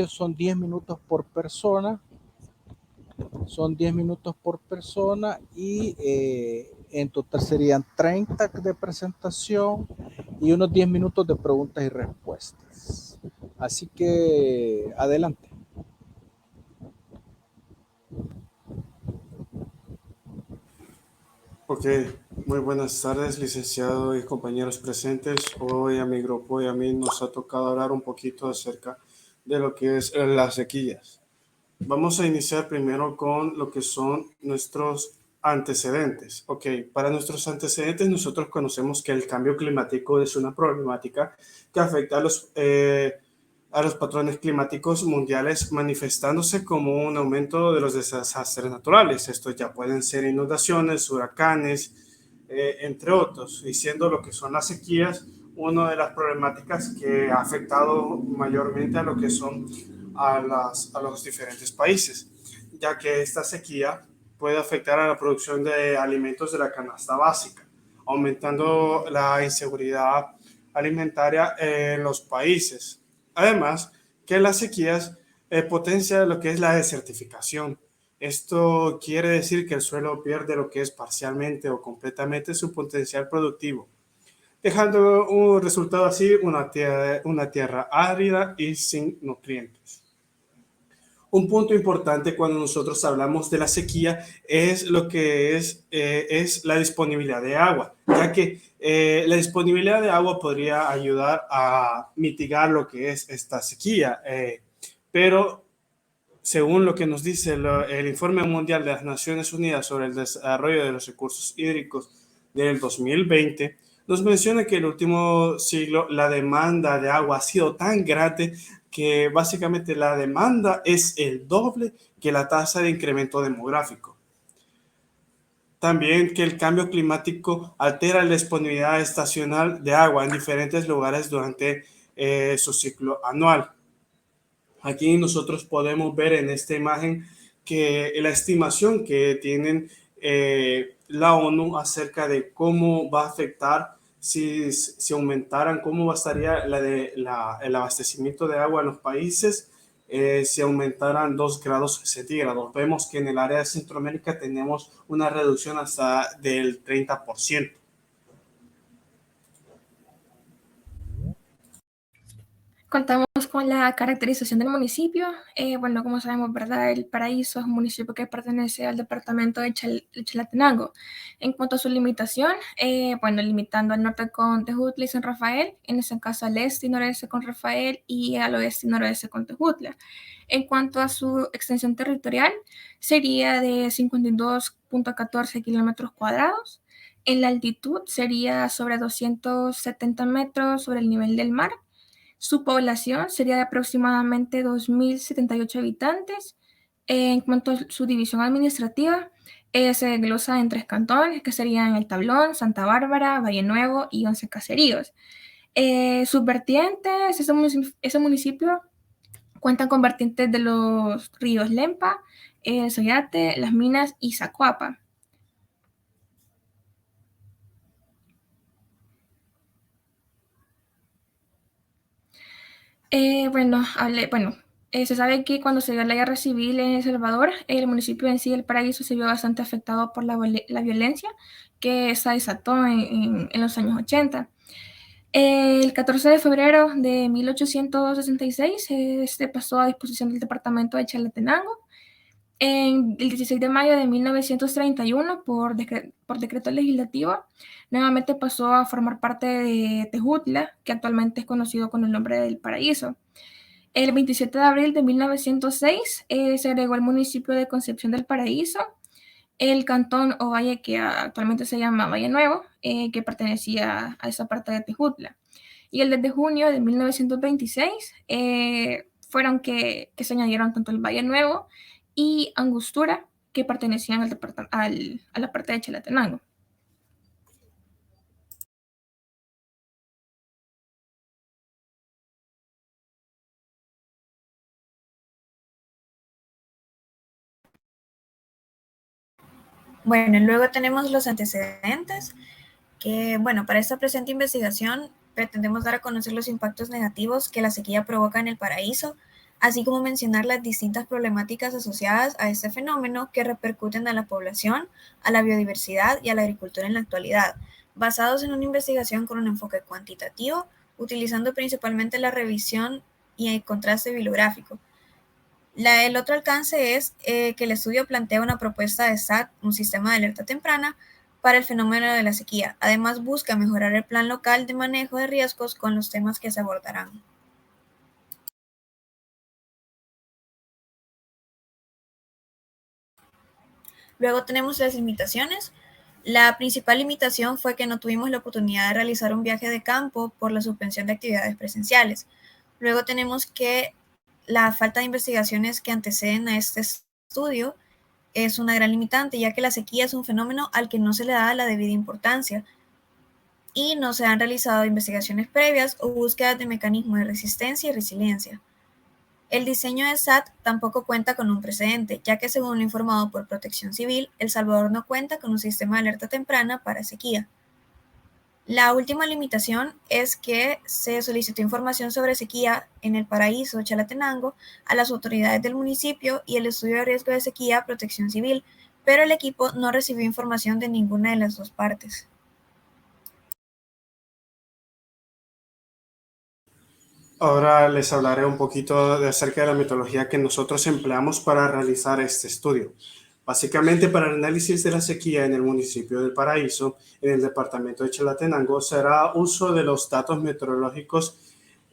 son 10 minutos por persona. Son 10 minutos por persona y en total serían 30 de presentación y unos 10 minutos de preguntas y respuestas. Así que adelante. Ok, muy buenas tardes, licenciado y compañeros presentes. Hoy a mi grupo y a mí nos ha tocado hablar un poquito acerca de lo que es las sequías. Vamos a iniciar primero con lo que son nuestros antecedentes. Ok, para nuestros antecedentes nosotros conocemos que el cambio climático es una problemática que afecta a los patrones climáticos mundiales, manifestándose como un aumento de los desastres naturales. Estos ya pueden ser inundaciones, huracanes, entre otros, y siendo lo que son las sequías una de las problemáticas que ha afectado mayormente a lo que son a los diferentes países, ya que esta sequía puede afectar a la producción de alimentos de la canasta básica, aumentando la inseguridad alimentaria en los países. Además, que las sequías potencian lo que es la desertificación. Esto quiere decir que el suelo pierde lo que es parcialmente o completamente su potencial productivo, dejando un resultado así, una tierra árida y sin nutrientes. Un punto importante cuando nosotros hablamos de la sequía es lo que es la disponibilidad de agua, ya que la disponibilidad de agua podría ayudar a mitigar lo que es esta sequía, pero según lo que nos dice el Informe Mundial de las Naciones Unidas sobre el desarrollo de los recursos hídricos del 2020, nos menciona que en el último siglo la demanda de agua ha sido tan grande que básicamente la demanda es el doble que la tasa de incremento demográfico. También que el cambio climático altera la disponibilidad estacional de agua en diferentes lugares durante su ciclo anual. Aquí nosotros podemos ver en esta imagen que la estimación que tienen la ONU acerca de cómo va a afectar si aumentaran, cómo estaría el abastecimiento de agua en los países si aumentaran 2 grados centígrados. Vemos que en el área de Centroamérica tenemos una reducción hasta del 30%. Contamos con la caracterización del municipio. Bueno, como sabemos, ¿verdad? El Paraíso es un municipio que pertenece al departamento de Chalatenango. En cuanto a su limitación, bueno, limitando al norte con Tejutla y San Rafael, en ese caso al este y noreste con Rafael y al oeste y noroeste con Tejutla. En cuanto a su extensión territorial, sería de 52.14 kilómetros cuadrados. En la altitud sería sobre 270 metros sobre el nivel del mar. Su población sería de aproximadamente 2.078 habitantes. En cuanto a su división administrativa, se desglosa en 3 cantones, que serían El Tablón, Santa Bárbara, Valle Nuevo y 11 caseríos. Sus vertientes, ese municipio cuenta con vertientes de los ríos Lempa, el Soyate, Las Minas y Zacuapa. Se sabe que cuando se dio la guerra civil en El Salvador, el municipio en sí, El Paraíso, se vio bastante afectado por la violencia que se desató en los años 80. El 14 de febrero de 1866 se pasó a disposición del departamento de Chalatenango. El 16 de mayo de 1931, por decreto legislativo, nuevamente pasó a formar parte de Tejutla, que actualmente es conocido con el nombre del Paraíso. El 27 de abril de 1906 se agregó el municipio de Concepción del Paraíso, el cantón o valle que actualmente se llama Valle Nuevo, que pertenecía a esa parte de Tejutla. Y el 2 de junio de 1926 fueron que se añadieron tanto el Valle Nuevo y Angostura, que pertenecían a la parte de Chalatenango. Bueno, luego tenemos los antecedentes, que bueno, para esta presente investigación pretendemos dar a conocer los impactos negativos que la sequía provoca en el Paraíso, así como mencionar las distintas problemáticas asociadas a este fenómeno que repercuten a la población, a la biodiversidad y a la agricultura en la actualidad, basados en una investigación con un enfoque cuantitativo, utilizando principalmente la revisión y el contraste bibliográfico. El otro alcance es que el estudio plantea una propuesta de SAT, un sistema de alerta temprana, para el fenómeno de la sequía. Además, busca mejorar el plan local de manejo de riesgos con los temas que se abordarán. Luego tenemos las limitaciones. La principal limitación fue que no tuvimos la oportunidad de realizar un viaje de campo por la suspensión de actividades presenciales. Luego tenemos que la falta de investigaciones que anteceden a este estudio es una gran limitante, ya que la sequía es un fenómeno al que no se le da la debida importancia y no se han realizado investigaciones previas o búsquedas de mecanismos de resistencia y resiliencia. El diseño de SAT tampoco cuenta con un precedente, ya que según lo informado por Protección Civil, El Salvador no cuenta con un sistema de alerta temprana para sequía. La última limitación es que se solicitó información sobre sequía en El Paraíso, Chalatenango, a las autoridades del municipio y el estudio de riesgo de sequía a Protección Civil, pero el equipo no recibió información de ninguna de las dos partes. Ahora les hablaré un poquito acerca de la metodología que nosotros empleamos para realizar este estudio. Básicamente, para el análisis de la sequía en el municipio del Paraíso, en el departamento de Chalatenango, será uso de los datos meteorológicos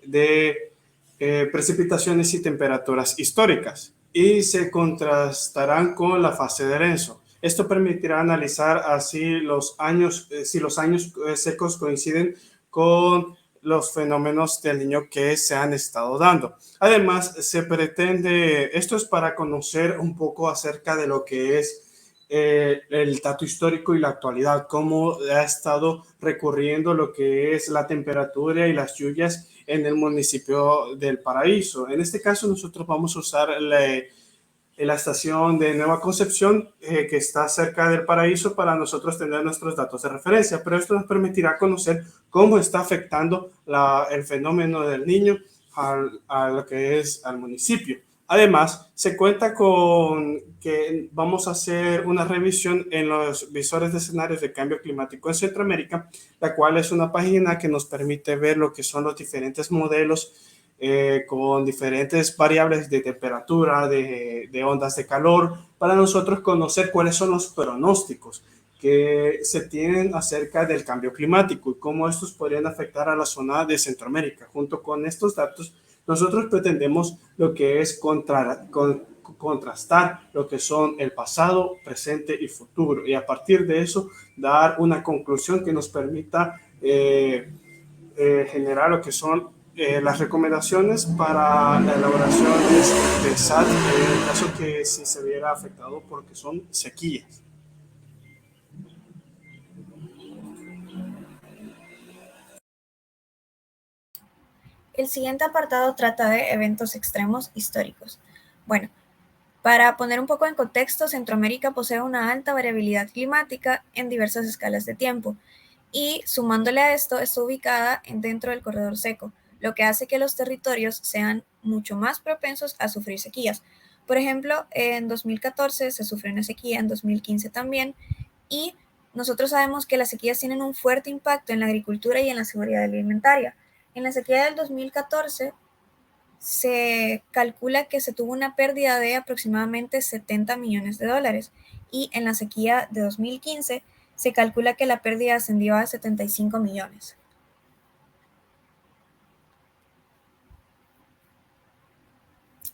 de precipitaciones y temperaturas históricas y se contrastarán con la fase de Lenzo. Esto permitirá analizar así los años, si los años secos coinciden con los fenómenos del Niño que se han estado dando. Además, se pretende, esto es para conocer un poco acerca de lo que es el dato histórico y la actualidad, cómo ha estado recurriendo lo que es la temperatura y las lluvias en el municipio del Paraíso. En este caso, nosotros vamos a usar la estación de Nueva Concepción que está cerca del Paraíso para nosotros tener nuestros datos de referencia, pero esto nos permitirá conocer cómo está afectando el fenómeno del Niño a lo que es al municipio. Además, se cuenta con que vamos a hacer una revisión en los visores de escenarios de cambio climático en Centroamérica, la cual es una página que nos permite ver lo que son los diferentes modelos con diferentes variables de temperatura, de ondas de calor, para nosotros conocer cuáles son los pronósticos que se tienen acerca del cambio climático y cómo estos podrían afectar a la zona de Centroamérica. Junto con estos datos, nosotros pretendemos lo que es contrastar lo que son el pasado, presente y futuro, y a partir de eso dar una conclusión que nos permita generar lo que son las recomendaciones para la elaboración de SAT en el caso que si se viera afectado porque son sequías. El siguiente apartado trata de eventos extremos históricos. Bueno, para poner un poco en contexto, Centroamérica posee una alta variabilidad climática en diversas escalas de tiempo y sumándole a esto está ubicada dentro del corredor seco, lo que hace que los territorios sean mucho más propensos a sufrir sequías. Por ejemplo, en 2014 se sufrió una sequía, en 2015 también, y nosotros sabemos que las sequías tienen un fuerte impacto en la agricultura y en la seguridad alimentaria. En la sequía del 2014 se calcula que se tuvo una pérdida de aproximadamente 70 millones de dólares y en la sequía de 2015 se calcula que la pérdida ascendió a 75 millones.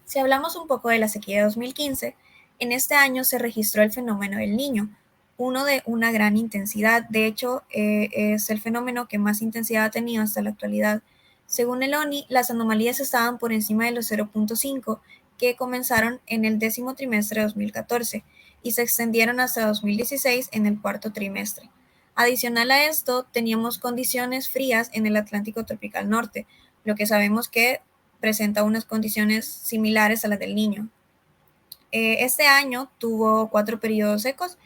Si hablamos un poco de la sequía de 2015, en este año se registró el fenómeno del Niño, uno de una gran intensidad. De hecho, es el fenómeno que más intensidad ha tenido hasta la actualidad. Según el ONI, las anomalías estaban por encima de los 0.5, que comenzaron en el 10º trimestre de 2014 y se extendieron hasta 2016 en el 4º trimestre. Adicional a esto, teníamos condiciones frías en el Atlántico tropical norte, lo que sabemos que presenta unas condiciones similares a las del Niño. Este año tuvo 4 periodos secos.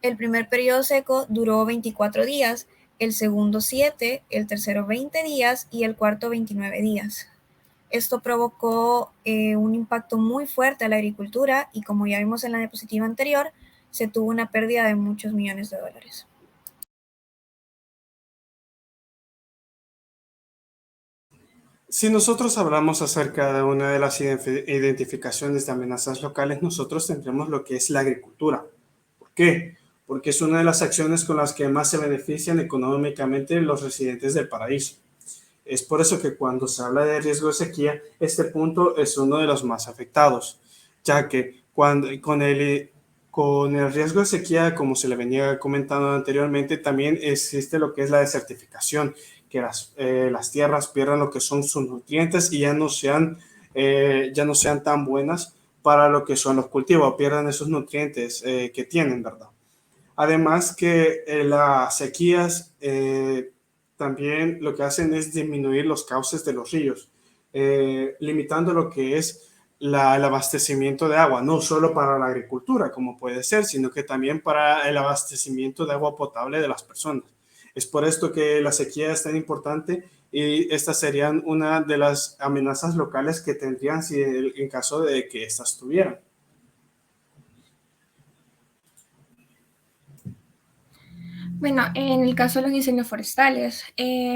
El primer periodo seco duró 24 días, el segundo 7, el tercero 20 días y el cuarto 29 días. Esto provocó un impacto muy fuerte a la agricultura y, como ya vimos en la diapositiva anterior, se tuvo una pérdida de muchos millones de dólares. Si nosotros hablamos acerca de una de las identificaciones de amenazas locales, nosotros tendremos lo que es la agricultura. ¿Por qué? Porque es una de las acciones con las que más se benefician económicamente los residentes del paraíso. Es por eso que cuando se habla de riesgo de sequía, este punto es uno de los más afectados, ya que con el riesgo de sequía, como se le venía comentando anteriormente, también existe lo que es la desertificación, que las tierras pierdan lo que son sus nutrientes y ya no sean tan buenas para lo que son los cultivos, pierdan esos nutrientes que tienen, ¿verdad? Además que las sequías también lo que hacen es disminuir los cauces de los ríos, limitando lo que es el abastecimiento de agua, no solo para la agricultura, como puede ser, sino que también para el abastecimiento de agua potable de las personas. Es por esto que la sequía es tan importante y estas serían una de las amenazas locales que tendrían en caso de que estas tuvieran. Bueno, en el caso de los incendios forestales,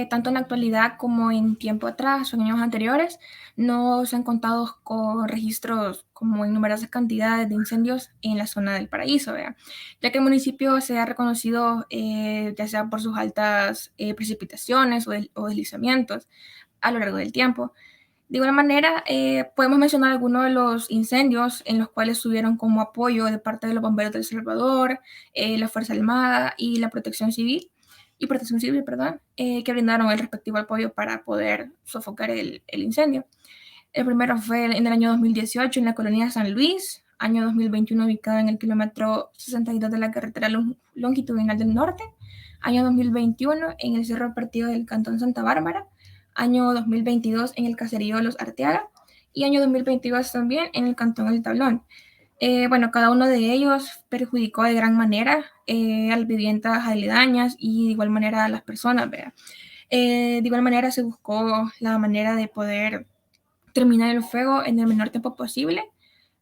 tanto en la actualidad como en tiempo atrás o en años anteriores, no se han contado con registros como en numerosas cantidades de incendios en la zona del Paraíso, ¿verdad? Ya que el municipio se ha reconocido ya sea por sus altas precipitaciones o deslizamientos a lo largo del tiempo. De igual manera, podemos mencionar algunos de los incendios en los cuales estuvieron como apoyo de parte de los bomberos de El Salvador, la Fuerza Armada y la Protección Civil, perdón, que brindaron el respectivo apoyo para poder sofocar el incendio. El primero fue en el año 2018 en la colonia San Luis, año 2021 ubicado en el kilómetro 62 de la carretera longitudinal del norte, año 2021 en el Cerro Partido del Cantón Santa Bárbara, año 2022 en el caserío Los Arteaga y año 2022 también en el Cantón El Tablón. Bueno, cada uno de ellos perjudicó de gran manera a las viviendas aledañas y de igual manera a las personas, ¿verdad? De igual manera se buscó la manera de poder terminar el fuego en el menor tiempo posible,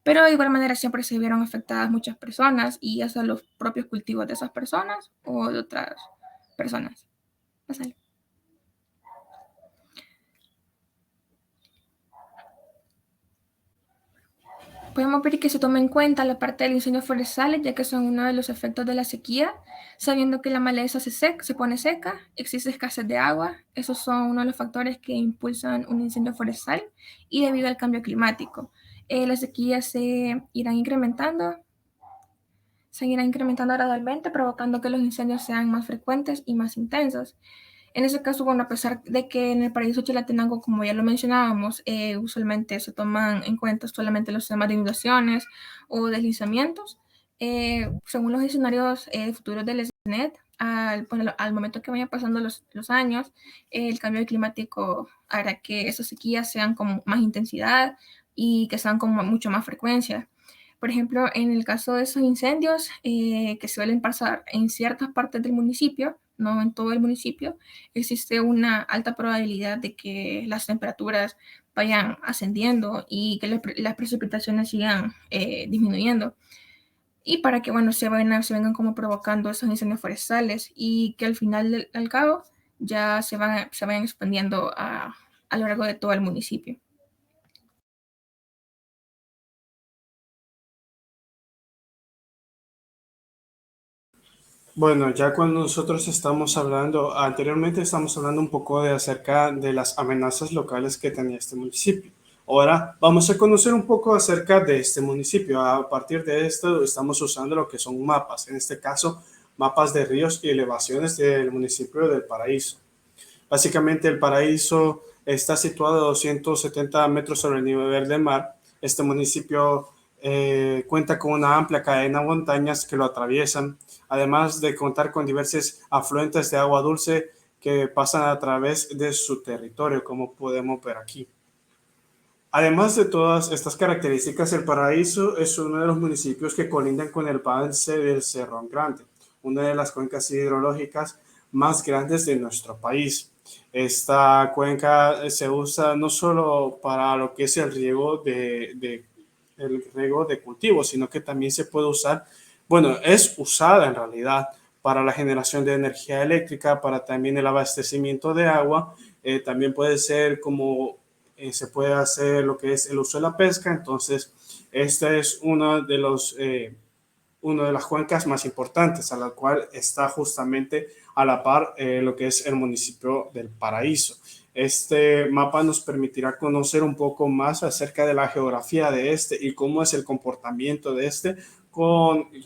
pero de igual manera siempre se vieron afectadas muchas personas y hasta los propios cultivos de esas personas o de otras personas. Pásale. Podemos pedir que se tome en cuenta la parte de los incendios forestales, ya que son uno de los efectos de la sequía, sabiendo que la maleza se pone seca, existe escasez de agua, esos son uno de los factores que impulsan un incendio forestal y debido al cambio climático. Las sequías se irán incrementando gradualmente, provocando que los incendios sean más frecuentes y más intensos. En ese caso, bueno, a pesar de que en el paraíso Chalatenango, como ya lo mencionábamos, usualmente se toman en cuenta solamente los temas de inundaciones o deslizamientos, según los escenarios futuros del SNET, al momento que vayan pasando los años, el cambio climático hará que esas sequías sean con más intensidad y que sean con mucho más frecuencia. Por ejemplo, en el caso de esos incendios que suelen pasar en ciertas partes del municipio, no en todo el municipio, existe una alta probabilidad de que las temperaturas vayan ascendiendo y que las precipitaciones sigan disminuyendo. Y para que, bueno, se vengan como provocando esos incendios forestales y que al final, al cabo, ya se vayan expandiendo a lo largo de todo el municipio. Bueno, ya cuando nosotros estamos hablando, anteriormente estamos hablando un poco acerca de las amenazas locales que tenía este municipio. Ahora vamos a conocer un poco acerca de este municipio. A partir de esto estamos usando lo que son mapas, en este caso mapas de ríos y elevaciones del municipio del Paraíso. Básicamente el Paraíso está situado a 270 metros sobre el nivel del mar. Este municipio cuenta con una amplia cadena de montañas que lo atraviesan, además de contar con diversos afluentes de agua dulce que pasan a través de su territorio, como podemos ver aquí. Además de todas estas características, el Paraíso es uno de los municipios que colindan con el embalse del Cerrón Grande, una de las cuencas hidrológicas más grandes de nuestro país. Esta cuenca se usa no solo para lo que es el riego de cultivos, sino que también se puede usar, bueno, es usada en realidad para la generación de energía eléctrica, para también el abastecimiento de agua. También puede ser como se puede hacer lo que es el uso de la pesca. Entonces, esta es una de las cuencas más importantes, a la cual está justamente a la par lo que es el municipio del Paraíso. Este mapa nos permitirá conocer un poco más acerca de la geografía de este y cómo es el comportamiento de este,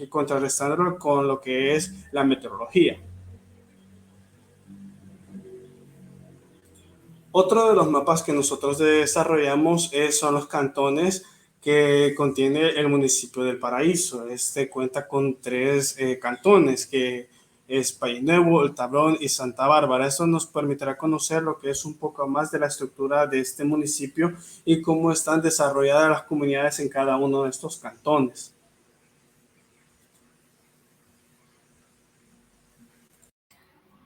contrarrestándolo con lo que es la meteorología. Otro de los mapas que nosotros desarrollamos son los cantones que contiene el municipio del Paraíso. Este cuenta con tres cantones, que es Valle Nuevo, El Tablón y Santa Bárbara. Eso nos permitirá conocer lo que es un poco más de la estructura de este municipio y cómo están desarrolladas las comunidades en cada uno de estos cantones.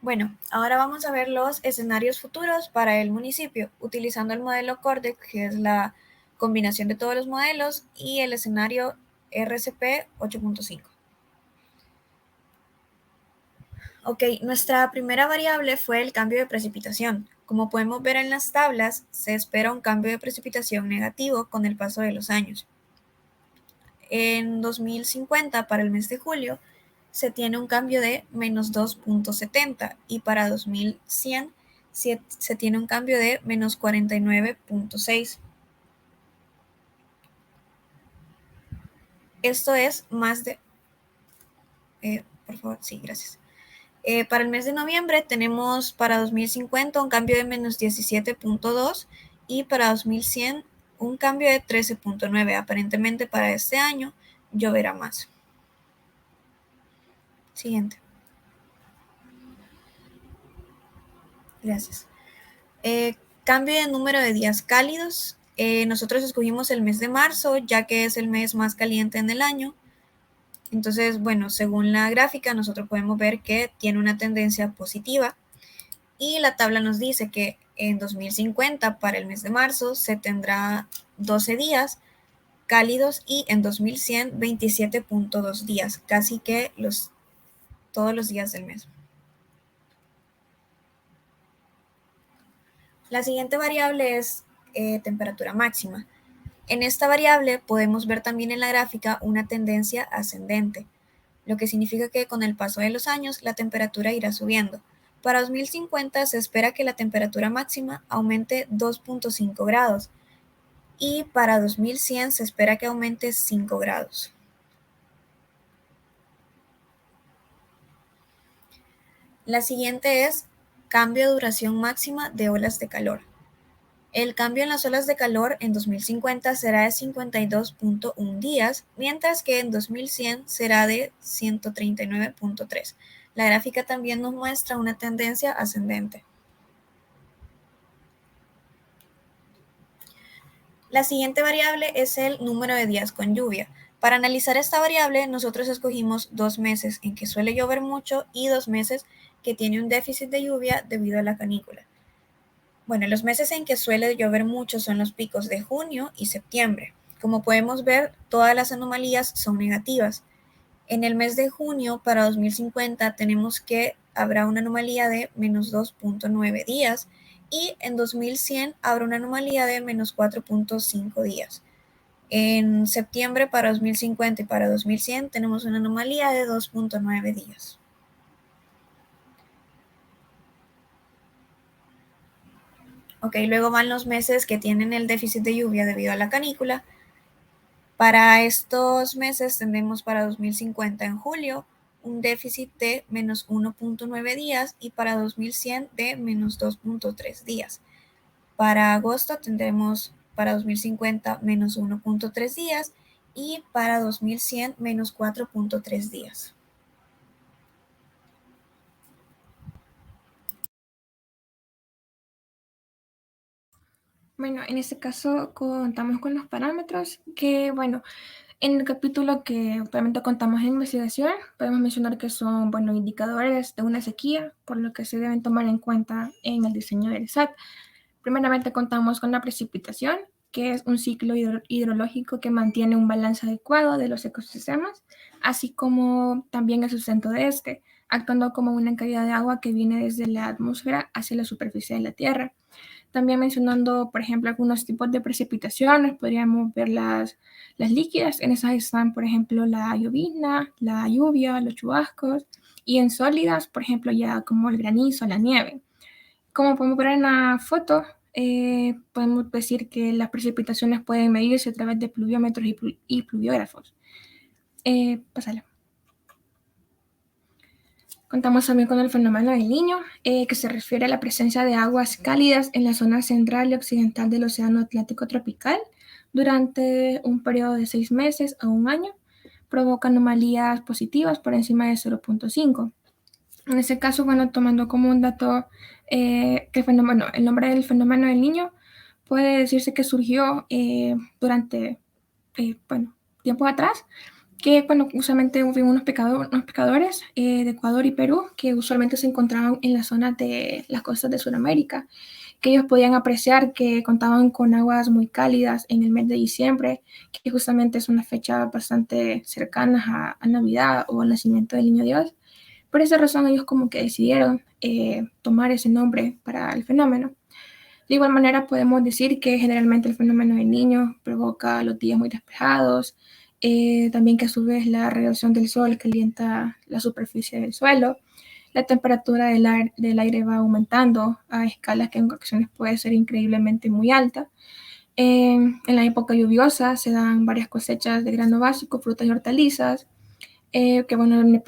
Bueno, ahora vamos a ver los escenarios futuros para el municipio, utilizando el modelo CORDEC, que es la combinación de todos los modelos, y el escenario RCP 8.5. Ok, nuestra primera variable fue el cambio de precipitación. Como podemos ver en las tablas, se espera un cambio de precipitación negativo con el paso de los años. En 2050, para el mes de julio, se tiene un cambio de menos 2.70 y para 2100 se tiene un cambio de menos 49.6. Esto es más de... por favor, sí, gracias. Para el mes de noviembre tenemos para 2050 un cambio de menos 17.2 y para 2100 un cambio de 13.9. Aparentemente para este año lloverá más. Siguiente. Gracias. Cambio de número de días cálidos. Nosotros escogimos el mes de marzo, ya que es el mes más caliente en el año. Entonces, bueno, según la gráfica, nosotros podemos ver que tiene una tendencia positiva. Y la tabla nos dice que en 2050, para el mes de marzo, se tendrá 12 días cálidos y en 2100, 27.2 días, casi que todos los días del mes. La siguiente variable es temperatura máxima. En esta variable podemos ver también en la gráfica una tendencia ascendente, lo que significa que con el paso de los años la temperatura irá subiendo. Para 2050 se espera que la temperatura máxima aumente 2.5 grados y para 2100 se espera que aumente 5 grados. La siguiente es cambio de duración máxima de olas de calor. El cambio en las olas de calor en 2050 será de 52.1 días, mientras que en 2100 será de 139.3. La gráfica también nos muestra una tendencia ascendente. La siguiente variable es el número de días con lluvia. Para analizar esta variable, nosotros escogimos 2 meses en que suele llover mucho y 2 meses que tiene un déficit de lluvia debido a la canícula. Bueno, los meses en que suele llover mucho son los picos de junio y septiembre. Como podemos ver, todas las anomalías son negativas. En el mes de junio para 2050 tenemos que habrá una anomalía de menos 2.9 días y en 2100 habrá una anomalía de menos 4.5 días. En septiembre para 2050 y para 2100 tenemos una anomalía de 2.9 días. Ok, luego van los meses que tienen el déficit de lluvia debido a la canícula. Para estos meses tendremos para 2050 en julio un déficit de menos 1.9 días y para 2100 de menos 2.3 días. Para agosto tendremos para 2050 menos 1.3 días y para 2100 menos 4.3 días. Bueno, en este caso contamos con los parámetros que, bueno, En el capítulo que obviamente contamos en investigación, podemos mencionar que son indicadores de una sequía, por lo que se deben tomar en cuenta en el diseño del SAT. Primeramente contamos con la precipitación, que es un ciclo hidrológico que mantiene un balance adecuado de los ecosistemas, así como también el sustento de este, actuando como una caída de agua que viene desde la atmósfera hacia la superficie de la Tierra. También mencionando, por ejemplo, algunos tipos de precipitaciones, podríamos ver las líquidas. En esas están, por ejemplo, la llovizna, la lluvia, los chubascos. Y en sólidas, por ejemplo, ya como el granizo, la nieve. Como podemos ver en la foto, podemos decir que las precipitaciones pueden medirse a través de pluviómetros y pluviógrafos. Pásale. Contamos también con el fenómeno del Niño, que se refiere a la presencia de aguas cálidas en la zona central y occidental del Océano Atlántico tropical durante un periodo de 6 meses a un año, provoca anomalías positivas por encima de 0.5. En ese caso, tomando como un dato que el nombre del fenómeno del Niño puede decirse que surgió durante tiempo atrás, que usualmente hubo unos pescadores de Ecuador y Perú que usualmente se encontraban en las zonas de las costas de Sudamérica, que ellos podían apreciar que contaban con aguas muy cálidas en el mes de diciembre, que justamente es una fecha bastante cercana a Navidad o al nacimiento del Niño Dios. Por esa razón ellos como que decidieron tomar ese nombre para el fenómeno. De igual manera podemos decir que generalmente el fenómeno del Niño provoca los días muy despejados, también que a su vez la radiación del sol calienta la superficie del suelo, la temperatura del aire va aumentando a escalas que en ocasiones puede ser increíblemente muy alta. En la época lluviosa se dan varias cosechas de grano básico, frutas y hortalizas, que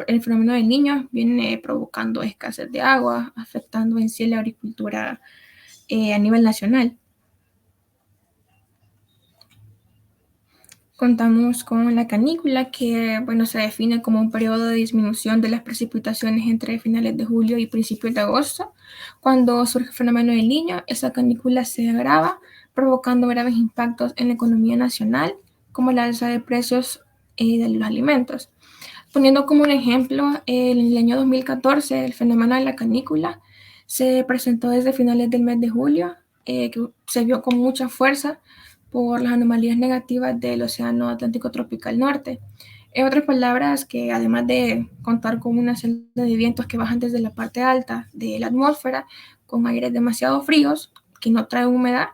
el fenómeno del Niño viene provocando escasez de agua, afectando en sí la agricultura a nivel nacional. Contamos con la canícula, que se define como un periodo de disminución de las precipitaciones entre finales de julio y principios de agosto. Cuando surge el fenómeno del Niño, esa canícula se agrava, provocando graves impactos en la economía nacional, como la alza de precios de los alimentos. Poniendo como un ejemplo, en el año 2014, el fenómeno de la canícula se presentó desde finales del mes de julio, que se vio con mucha fuerza por las anomalías negativas del Océano Atlántico Tropical Norte. En otras palabras, que además de contar con una celda de vientos que bajan desde la parte alta de la atmósfera, con aires demasiado fríos, que no traen humedad,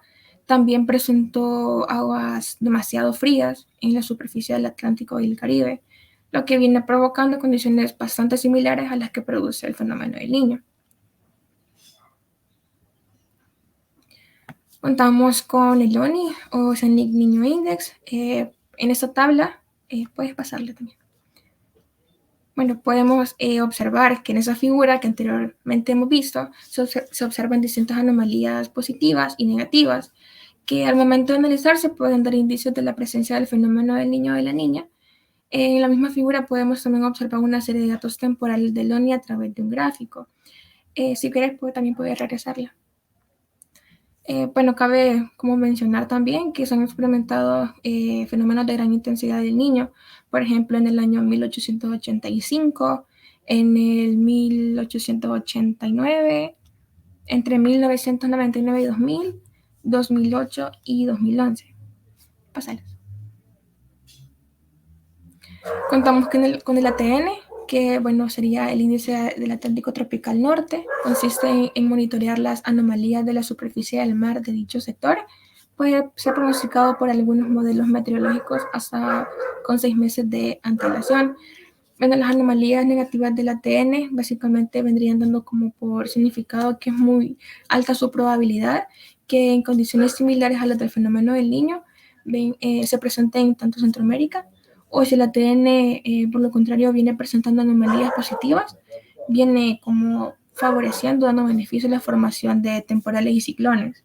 también presentó aguas demasiado frías en la superficie del Atlántico y el Caribe, lo que viene provocando condiciones bastante similares a las que produce el fenómeno del Niño. Contamos con el ONI, o Oceanic Niño Index. En esta tabla, puedes pasarle también. Podemos observar que en esa figura que anteriormente hemos visto, se observan distintas anomalías positivas y negativas, que al momento de analizarse pueden dar indicios de la presencia del fenómeno del Niño o de la Niña. En la misma figura podemos también observar una serie de datos temporales del ONI a través de un gráfico. Si quieres, también puedes regresarla. Cabe como mencionar también que se han experimentado fenómenos de gran intensidad del Niño, por ejemplo, en el año 1885, en el 1889, entre 1999 y 2000, 2008 y 2011. Pásales. Contamos con el ATN, que sería el índice del Atlántico Tropical Norte. Consiste en monitorear las anomalías de la superficie del mar de dicho sector. Puede ser pronosticado por algunos modelos meteorológicos hasta con 6 meses de antelación. Las anomalías negativas del ATN básicamente vendrían dando como por significado que es muy alta su probabilidad que en condiciones similares a las del fenómeno del Niño se presenten tanto en Centroamérica, o si el ATN, por lo contrario, viene presentando anomalías positivas, viene como favoreciendo, dando beneficio a la formación de temporales y ciclones.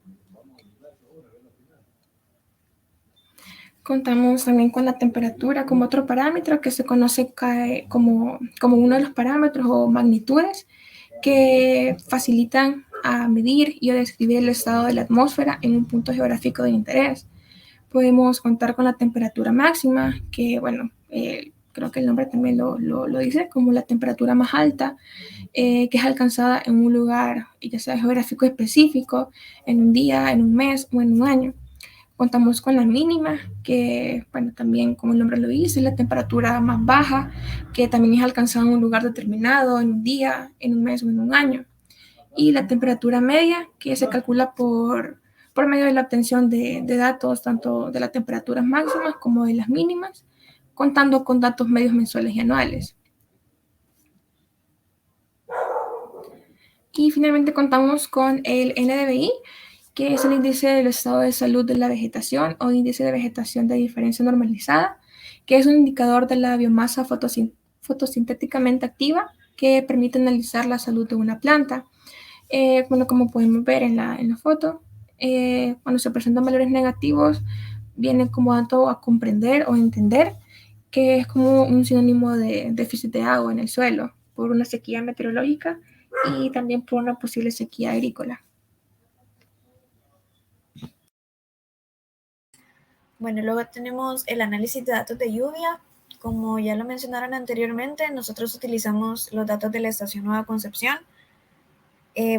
Contamos también con la temperatura como otro parámetro que se conoce como uno de los parámetros o magnitudes que facilitan a medir y a describir el estado de la atmósfera en un punto geográfico de interés. podemos contar con la temperatura máxima, que bueno, creo que el nombre también lo dice, como la temperatura más alta, que es alcanzada en un lugar, ya sea geográfico específico, en un día, en un mes o en un año. Contamos con la mínima, que, bueno, también como el nombre lo dice, es la temperatura más baja, que también es alcanzada en un lugar determinado, en un día, en un mes o en un año. Y la temperatura media, que se calcula por medio de la obtención de datos tanto de las temperaturas máximas como de las mínimas, contando con datos medios mensuales y anuales. Y finalmente contamos con el NDVI, que es el índice del estado de salud de la vegetación o índice de vegetación de diferencia normalizada, que es un indicador de la biomasa fotosintéticamente activa que permite analizar la salud de una planta. Bueno, como podemos ver en la foto, cuando se presentan valores negativos, viene como dato a comprender o entender que es como un sinónimo de déficit de agua en el suelo por una sequía meteorológica y también por una posible sequía agrícola. Bueno, luego tenemos el análisis de datos de lluvia. Como ya lo mencionaron anteriormente, nosotros utilizamos los datos de la estación Nueva Concepción.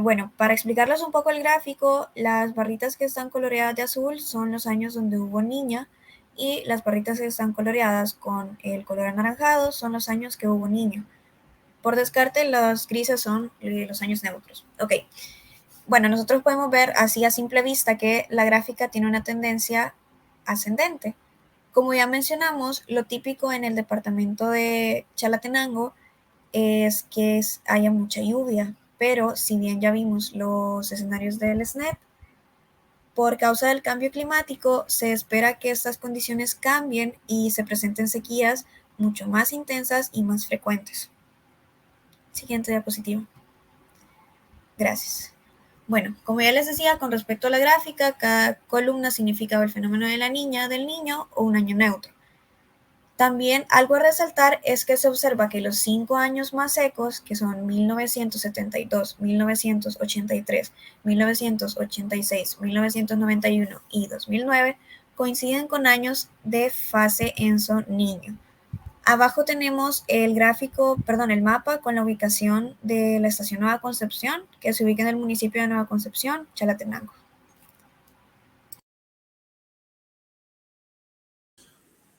Bueno, para explicarles un poco el gráfico, las barritas que están coloreadas de azul son los años donde hubo niña y las barritas que están coloreadas con el color anaranjado son los años que hubo niño. Por descarte, los grises son los años neutros. Ok. Bueno, nosotros podemos ver así a simple vista que la gráfica tiene una tendencia ascendente. Como ya mencionamos, lo típico en el departamento de Chalatenango es que haya mucha lluvia, pero si bien ya vimos los escenarios del SNEP, por causa del cambio climático se espera que estas condiciones cambien y se presenten sequías mucho más intensas y más frecuentes. Siguiente diapositiva. Gracias. Bueno, como ya les decía, con respecto a la gráfica, cada columna significaba el fenómeno de la niña, del niño o un año neutro. También algo a resaltar es que se observa que los 5 años más secos, que son 1972, 1983, 1986, 1991 y 2009, coinciden con años de fase ENSO-Niño. Abajo tenemos el mapa con la ubicación de la estación Nueva Concepción, que se ubica en el municipio de Nueva Concepción, Chalatenango.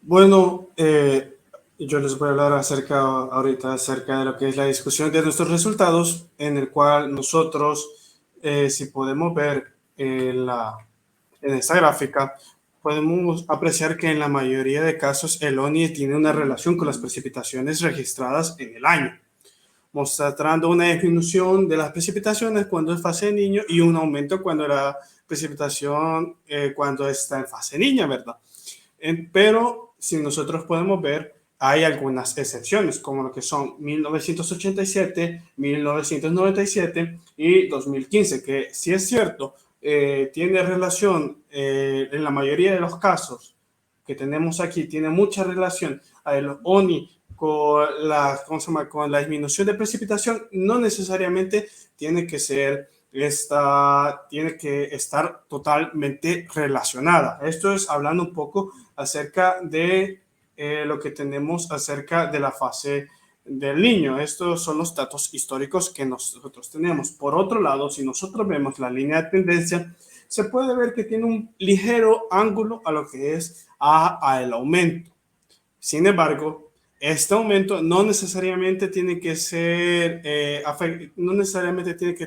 Bueno, yo les voy a hablar ahorita acerca de lo que es la discusión de nuestros resultados, en el cual nosotros, si podemos ver en esta gráfica, podemos apreciar que en la mayoría de casos el ONI tiene una relación con las precipitaciones registradas en el año, mostrando una disminución de las precipitaciones cuando es fase de niño y un aumento cuando la precipitación cuando está en fase niña, ¿verdad? Pero si nosotros podemos ver, hay algunas excepciones, como lo que son 1987, 1997 y 2015, que sí es cierto, tiene relación en la mayoría de los casos que tenemos aquí, tiene mucha relación a el ONI con con la disminución de precipitación, no necesariamente tiene que estar totalmente relacionada. Esto es hablando un poco acerca de lo que tenemos acerca de la fase del niño. Estos son los datos históricos que nosotros tenemos. Por otro lado, si nosotros vemos la línea de tendencia, se puede ver que tiene un ligero ángulo a lo que es el aumento. Sin embargo, este aumento no necesariamente tiene que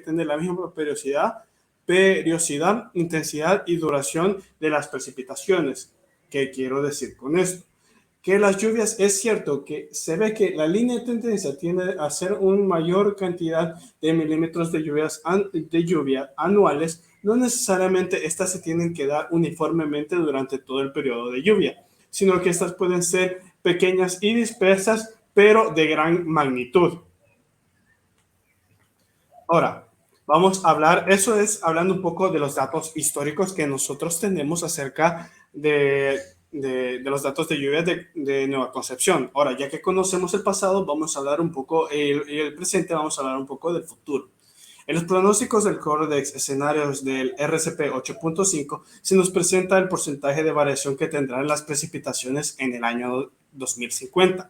tener la misma periodicidad, intensidad y duración de las precipitaciones. ¿Qué quiero decir con esto? Que las lluvias, es cierto que se ve que la línea de tendencia tiende a ser una mayor cantidad de milímetros de lluvia anuales, no necesariamente estas se tienen que dar uniformemente durante todo el periodo de lluvia, sino que estas pueden ser pequeñas y dispersas, pero de gran magnitud. Ahora, vamos a hablar, eso es hablando un poco de los datos históricos que nosotros tenemos acerca de los datos de lluvia de Nueva Concepción. Ahora, ya que conocemos el pasado, vamos a hablar un poco, el presente, vamos a hablar un poco del futuro. En los pronósticos del Codex Escenarios del RCP 8.5 se nos presenta el porcentaje de variación que tendrán las precipitaciones en el año 2050.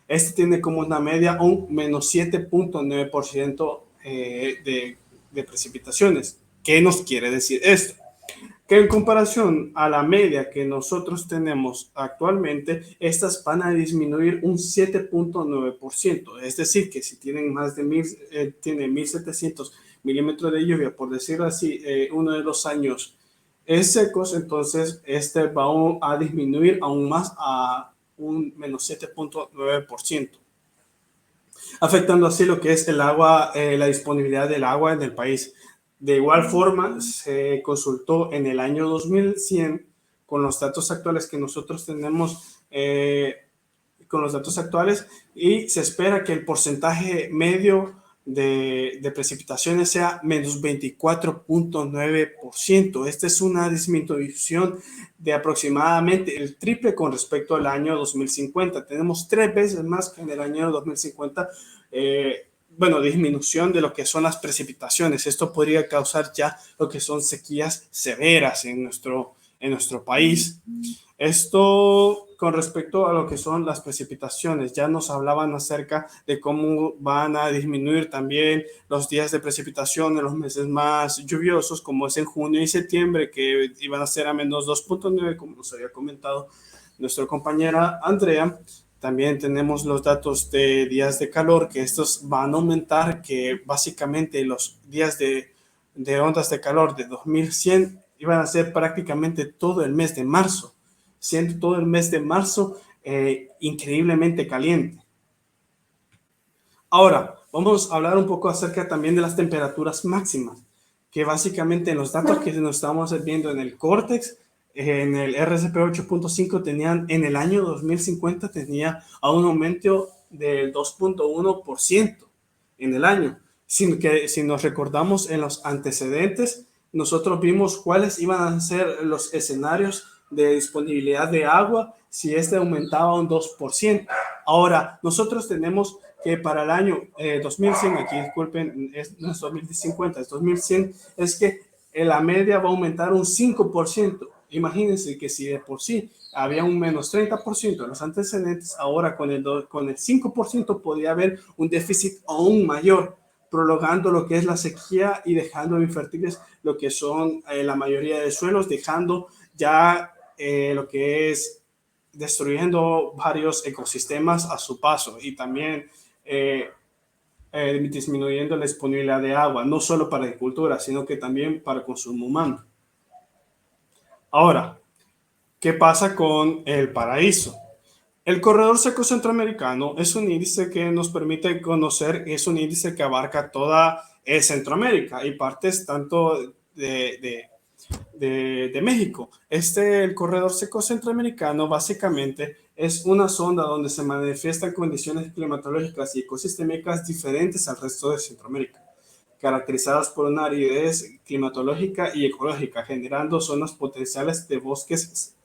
Este tiene como una media un menos 7.9% de precipitaciones. ¿Qué nos quiere decir esto? Que en comparación a la media que nosotros tenemos actualmente, estas van a disminuir un 7.9%. Es decir, que si tienen más de 1.700 milímetros de lluvia, por decirlo así, uno de los años es secos, entonces este va a disminuir aún más a un menos 7.9%, afectando así lo que es el agua, la disponibilidad del agua en el país. De igual forma, se consultó en el año 2100 con los datos actuales que nosotros tenemos, con los datos actuales, y se espera que el porcentaje medio de precipitaciones sea menos 24.9%. Esta es una disminución de aproximadamente el triple con respecto al año 2050. Tenemos 3 veces más que en el año 2050. Disminución de lo que son las precipitaciones. Esto podría causar ya lo que son sequías severas en nuestro país. Esto con respecto a lo que son las precipitaciones. Ya nos hablaban acerca de cómo van a disminuir también los días de precipitación en los meses más lluviosos, como es en junio y septiembre, que iban a ser a menos 2.9, como nos había comentado nuestra compañera Andrea. También tenemos los datos de días de calor, que estos van a aumentar, que básicamente los días de ondas de calor de 2100 iban a ser prácticamente todo el mes de marzo, siendo todo el mes de marzo increíblemente caliente. Ahora, vamos a hablar un poco acerca también de las temperaturas máximas, que básicamente en los datos que nos estamos viendo en el Cortex, en el RCP 8.5 tenían, en el año 2050 tenía a un aumento del 2.1% en el año. Si nos recordamos en los antecedentes, nosotros vimos cuáles iban a ser los escenarios de disponibilidad de agua si este aumentaba un 2%. Ahora, nosotros tenemos que para el año 2100, aquí disculpen, no es 2050, es 2100, es que la media va a aumentar un 5%. Imagínense que si de por sí había un menos 30% en los antecedentes, ahora con el 5% podría haber un déficit aún mayor, prolongando lo que es la sequía y dejando infértiles lo que son la mayoría de suelos, dejando ya lo que es destruyendo varios ecosistemas a su paso, y también disminuyendo la disponibilidad de agua, no solo para agricultura, sino que también para consumo humano. Ahora, ¿qué pasa con el paraíso? El corredor seco centroamericano es un índice que nos permite conocer, es un índice que abarca toda Centroamérica y partes tanto de México. El corredor seco centroamericano básicamente es una zona donde se manifiestan condiciones climatológicas y ecosistémicas diferentes al resto de Centroamérica, caracterizadas por una aridez climatológica y ecológica, generando zonas potenciales de bosques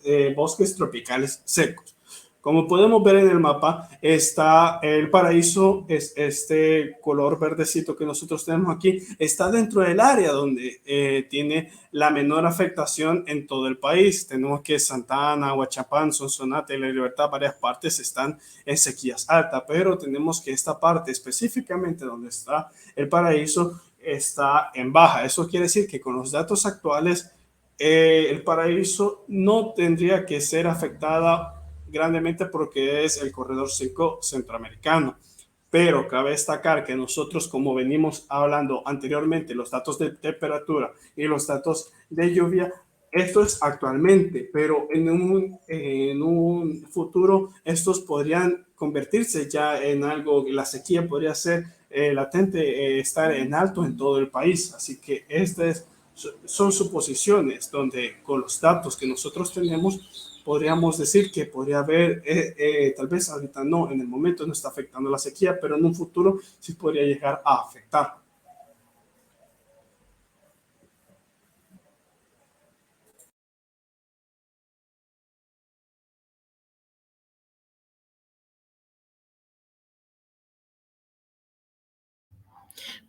tropicales secos. Como podemos ver en el mapa, está el paraíso, es este color verdecito que nosotros tenemos aquí, está dentro del área donde tiene la menor afectación en todo el país. Tenemos que Santa Ana, Huachapán, Sonsonate y La Libertad, varias partes están en sequías altas, pero tenemos que esta parte específicamente donde está el paraíso está en baja. Eso quiere decir que con los datos actuales, el paraíso no tendría que ser afectada grandemente porque es el corredor seco centroamericano. Pero cabe destacar que nosotros, como venimos hablando anteriormente, los datos de temperatura y los datos de lluvia, esto es actualmente, pero en un futuro estos podrían convertirse ya en algo, la sequía podría ser latente, estar en alto en todo el país. Así que son suposiciones donde con los datos que nosotros tenemos podríamos decir que podría haber, tal vez ahorita no, en el momento no está afectando la sequía, pero en un futuro sí podría llegar a afectar.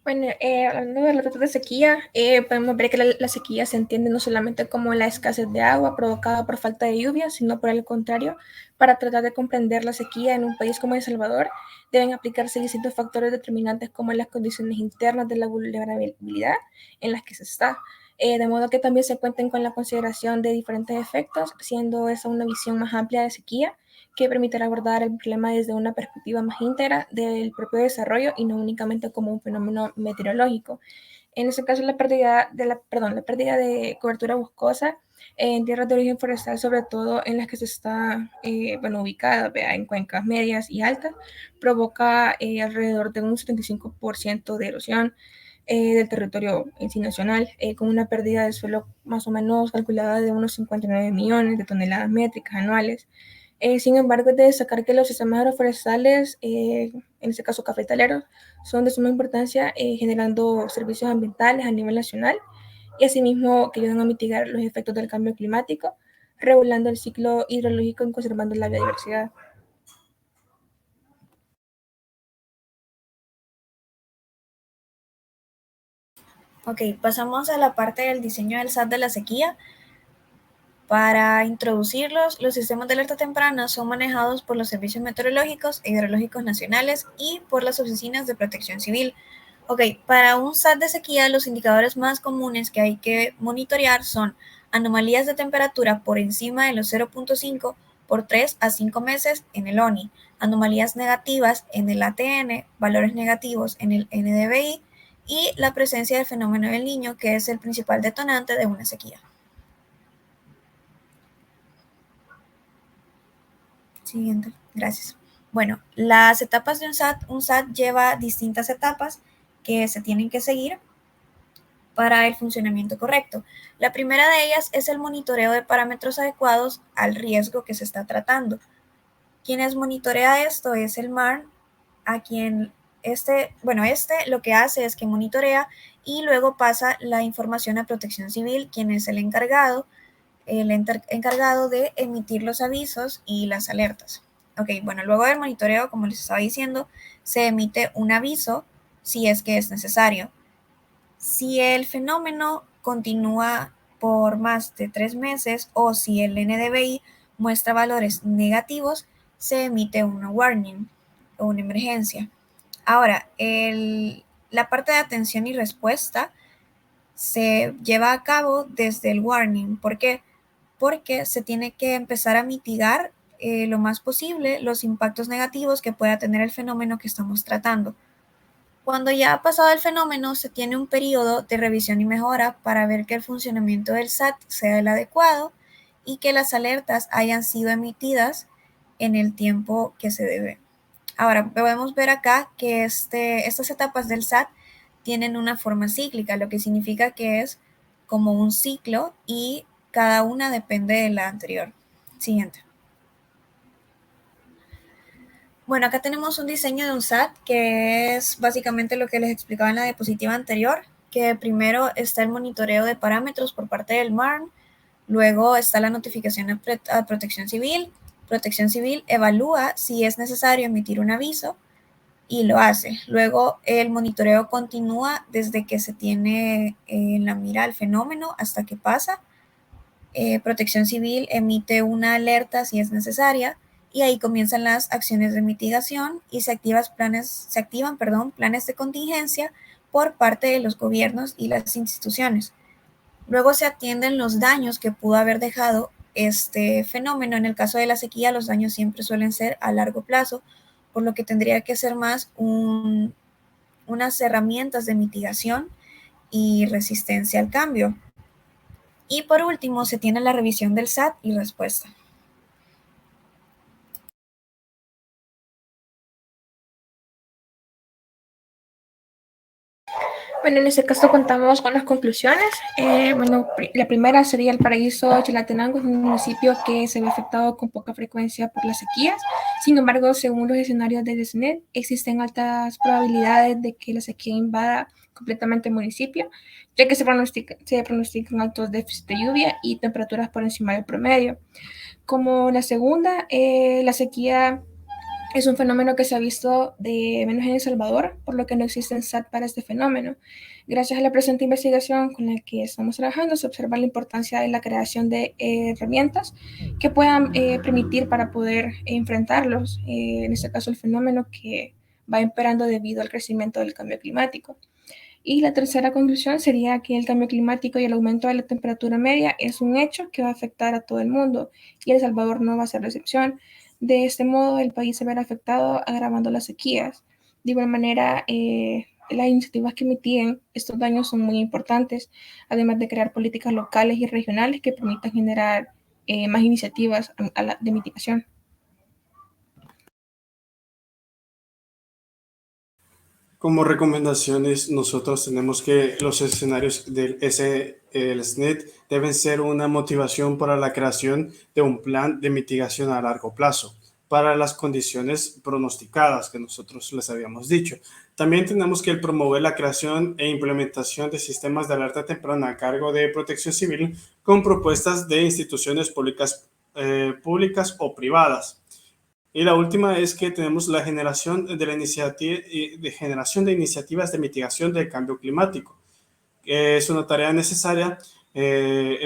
Bueno, hablando de los datos de sequía, podemos ver que la sequía se entiende no solamente como la escasez de agua provocada por falta de lluvia, sino por el contrario, para tratar de comprender la sequía en un país como El Salvador, deben aplicarse distintos factores determinantes como las condiciones internas de la vulnerabilidad en las que se está. De modo que también se cuenten con la consideración de diferentes efectos, siendo esa una visión más amplia de sequía que permitirá abordar el problema desde una perspectiva más íntegra del propio desarrollo y no únicamente como un fenómeno meteorológico. En ese caso, la pérdida de cobertura boscosa en tierras de origen forestal, sobre todo en las que se está ubicada en cuencas medias y altas, provoca alrededor de un 75% de erosión del territorio en sí nacional, con una pérdida de suelo más o menos calculada de unos 59 millones de toneladas métricas anuales. Sin embargo, es de destacar que los sistemas agroforestales, en este caso cafetaleros, son de suma importancia generando servicios ambientales a nivel nacional y asimismo que ayudan a mitigar los efectos del cambio climático, regulando el ciclo hidrológico y conservando la biodiversidad. Ok, pasamos a la parte del diseño del SAT de la sequía. Para introducirlos, los sistemas de alerta temprana son manejados por los servicios meteorológicos e hidrológicos nacionales y por las oficinas de protección civil. Ok, para un SAT de sequía, los indicadores más comunes que hay que monitorear son anomalías de temperatura por encima de los 0.5 por 3 a 5 meses en el ONI, anomalías negativas en el ATN, valores negativos en el NDVI y la presencia del fenómeno del Niño, que es el principal detonante de una sequía. Siguiente, gracias. Bueno, las etapas de un SAT lleva distintas etapas que se tienen que seguir para el funcionamiento correcto. La primera de ellas es el monitoreo de parámetros adecuados al riesgo que se está tratando. Quienes monitorea esto es el MARN, a quien este lo que hace es que monitorea y luego pasa la información a Protección Civil, quien es el encargado de emitir los avisos y las alertas. Ok, bueno, luego del monitoreo, como les estaba diciendo, se emite un aviso si es que es necesario. Si el fenómeno continúa por más de 3 meses o si el NDVI muestra valores negativos, se emite una warning o una emergencia. Ahora, la parte de atención y respuesta se lleva a cabo desde el warning. ¿Por qué? Porque se tiene que empezar a mitigar lo más posible los impactos negativos que pueda tener el fenómeno que estamos tratando. Cuando ya ha pasado el fenómeno, se tiene un periodo de revisión y mejora para ver que el funcionamiento del SAT sea el adecuado y que las alertas hayan sido emitidas en el tiempo que se debe. Ahora, podemos ver acá que estas etapas del SAT tienen una forma cíclica, lo que significa que es como un ciclo y cada una depende de la anterior. Siguiente. Bueno, acá tenemos un diseño de un SAT que es básicamente lo que les explicaba en la diapositiva anterior, que primero está el monitoreo de parámetros por parte del MARN, luego está la notificación a Protección Civil. Protección Civil evalúa si es necesario emitir un aviso y lo hace. Luego el monitoreo continúa desde que se tiene en la mira el fenómeno hasta que pasa. Protección Civil emite una alerta si es necesaria y ahí comienzan las acciones de mitigación y se activan planes de contingencia por parte de los gobiernos y las instituciones. Luego se atienden los daños que pudo haber dejado este fenómeno. En el caso de la sequía, los daños siempre suelen ser a largo plazo, por lo que tendría que ser más unas herramientas de mitigación y resistencia al cambio. Y por último, se tiene la revisión del SAT y respuesta. Bueno, en este caso contamos con las conclusiones. La primera sería el paraíso Chalatenango, es un municipio que se ve afectado con poca frecuencia por las sequías. Sin embargo, según los escenarios de DESNET, existen altas probabilidades de que la sequía invada completamente el municipio, ya que se pronostican altos déficits de lluvia y temperaturas por encima del promedio. Como la segunda, la sequía Es un fenómeno que se ha visto de menos en El Salvador, por lo que no existen SAT para este fenómeno. Gracias a la presente investigación con la que estamos trabajando, se observa la importancia de la creación de herramientas que puedan permitir para poder enfrentarlos, en este caso el fenómeno que va imperando debido al crecimiento del cambio climático. Y la tercera conclusión sería que el cambio climático y el aumento de la temperatura media es un hecho que va a afectar a todo el mundo y El Salvador no va a ser la excepción. De este modo, el país se verá afectado agravando las sequías. De igual manera, las iniciativas que mitiguen estos daños son muy importantes, además de crear políticas locales y regionales que permitan generar más iniciativas de mitigación. Como recomendaciones, nosotros tenemos que los escenarios del el SNET deben ser una motivación para la creación de un plan de mitigación a largo plazo para las condiciones pronosticadas que nosotros les habíamos dicho. También tenemos que promover la creación e implementación de sistemas de alerta temprana a cargo de Protección Civil con propuestas de instituciones públicas o privadas. Y la última es que tenemos la generación de iniciativas de mitigación del cambio climático. Es una tarea necesaria. De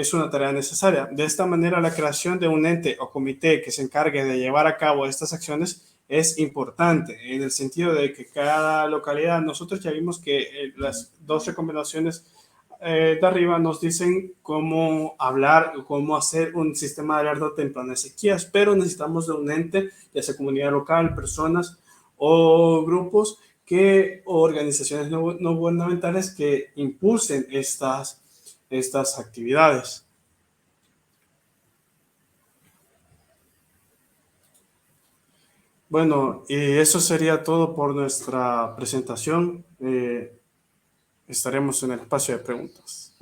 esta manera, la creación de un ente o comité que se encargue de llevar a cabo estas acciones es importante, en el sentido de que cada localidad, nosotros ya vimos que las dos recomendaciones de arriba nos dicen cómo hablar, cómo hacer un sistema de alerta temprana de sequías, pero necesitamos de un ente, ya sea comunidad local, personas o grupos o organizaciones no gubernamentales que impulsen estas actividades. Bueno, y eso sería todo por nuestra presentación. Estaremos en el espacio de preguntas.